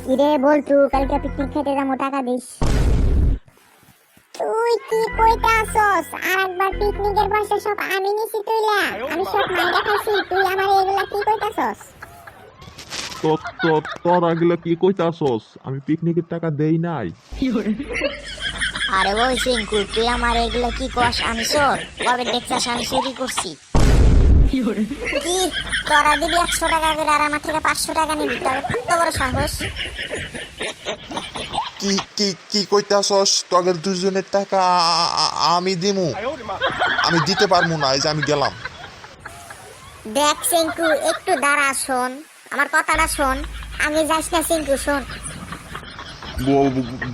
কিরে বলতু কালকে পিকনিক খেতে যাবো, টাকা দিস? তুই কি কইতে আসস? আরেকবার পিকনিকের পয়সা সব আমি নিছি তুইলা, আমি সব মাইরা খাইছি, তুই আমার এগুলা কি কইতাছস? তোরা গেলে কি কইতাছস? আমি পিকনিকের টাকা দেই নাই। আরে ওই সিংকু, তুই আমার এগুলা কি কস? আমি চোর? কবে দেখছাস আমি চুরি করছি? কি তোরা দিবি 100 টাকা করে আর আমার থেকে 500 টাকা নিবি? তবে কত বড় সাহস! কি কি কি কইতাছস? তোদের দুজনের টাকা আমি দিমু? আমি দিতে পারবো না, এই যে আমি গেলাম। দেখ সিংকু, একটু দাঁড়া, শোন আমার কথাটা শোন। আগে যাস না সিংকু, শোন।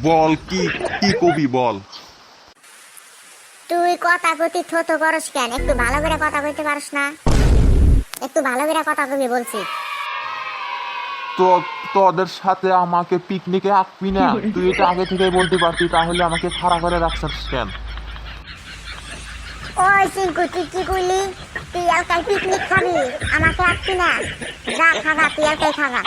বল কি কি কবি বল। তুই কথা কতি থতো করস কেন? একটু ভালো করে কথা কইতে পারস না? একটু ভালো করে কথা কবি বলছি। তো তোদের সাথে আমাকে পিকনিকে আঁকবি না? তুই এটা আগে থেকে বলতে পারতি, তাহলে আমাকে খাড়া করে রাখছিস কেন? ওই সিংকু, তুই কি কইলি? তুই এলাকায় পিকনিক খাবি, আমাকে আঁকবি না? যা খাগা, তুই এলাকায় খাগা।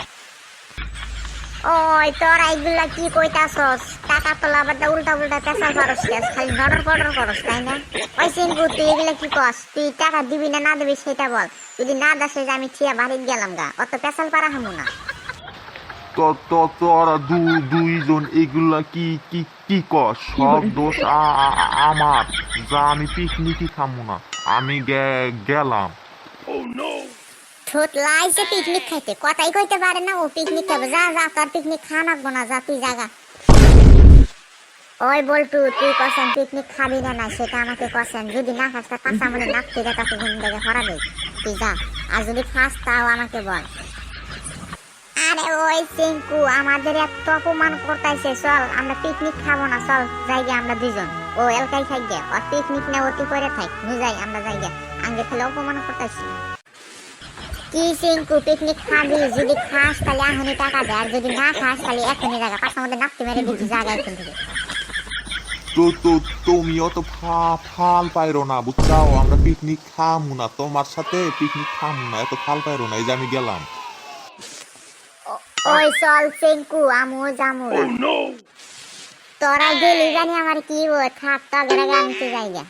ওই তোরা এইগুলা কি কইতাছস? টাকা তোলা বাদা উল্টা উল্টা পেশাল পারস কেস, খালি নড়র পড়র করস, তাই না? ওই সিংকু, তুই এগুলা কি কস? তুই টাকা দিবি না না দিবি সেটা বল। যদি না দাসে যে আমি ঠিয়া বাড়ি গেলাম গা, অত পেশাল পারা হামু না। তোরা দুইজন এগুলা কি কি কি কস? সব দোষ আমার, যা আমি পিকনিকই খামু না, আমি গেলাম। ঠোঁট লাইছে পিকনিক খাইতে, কথাই কইতে পারে না ও পিকনিক খাবে। যা যা, তোর পিকনিক খাওয়া লাগবো না, যা তুই জাগা। ওই বলটু, তুই কসেন পিকনিক খাবি না না সেটা আমাকে কসেন। যদি না খাস তা কাঁচা মনে নাক থেকে তাকে ঘুম থেকে হরা দেই, তুই যা। আর যদি খাস তাও আমাকে বল। আরে ওই সিংকু, আমাদের এত অপমান করতেছে, চল আমরা পিকনিক খাবো না, চল যাইগে আমরা দুজন। ও এলকাই থাক গে, আর পিকনিক না অতি করে থাক, নু যাই আমরা যাইগে। আগে খেলে অপমান করতেছি। কি সিংকু, পিকনিক খাবি? যদি খাস তাহলে এখনই টাকা দে, আর যদি না খাস তাহলে এখনই জায়গা পাশার মধ্যে নাপতে মেরে দিচ্ছি, জায়গা এখান থেকে। তুমি অত ফাল পাইরো না, বুঝছাও? আমরা পিকনিক খামু না, তোমার সাথে পিকনিক খামু না, এত ফাল পাইরো না, এই যে আমি গেলাম। ওই চল সিংকু, আমু জামু। তোরা গেলি জানি আমার কি থাক, তগের গান জায়গা।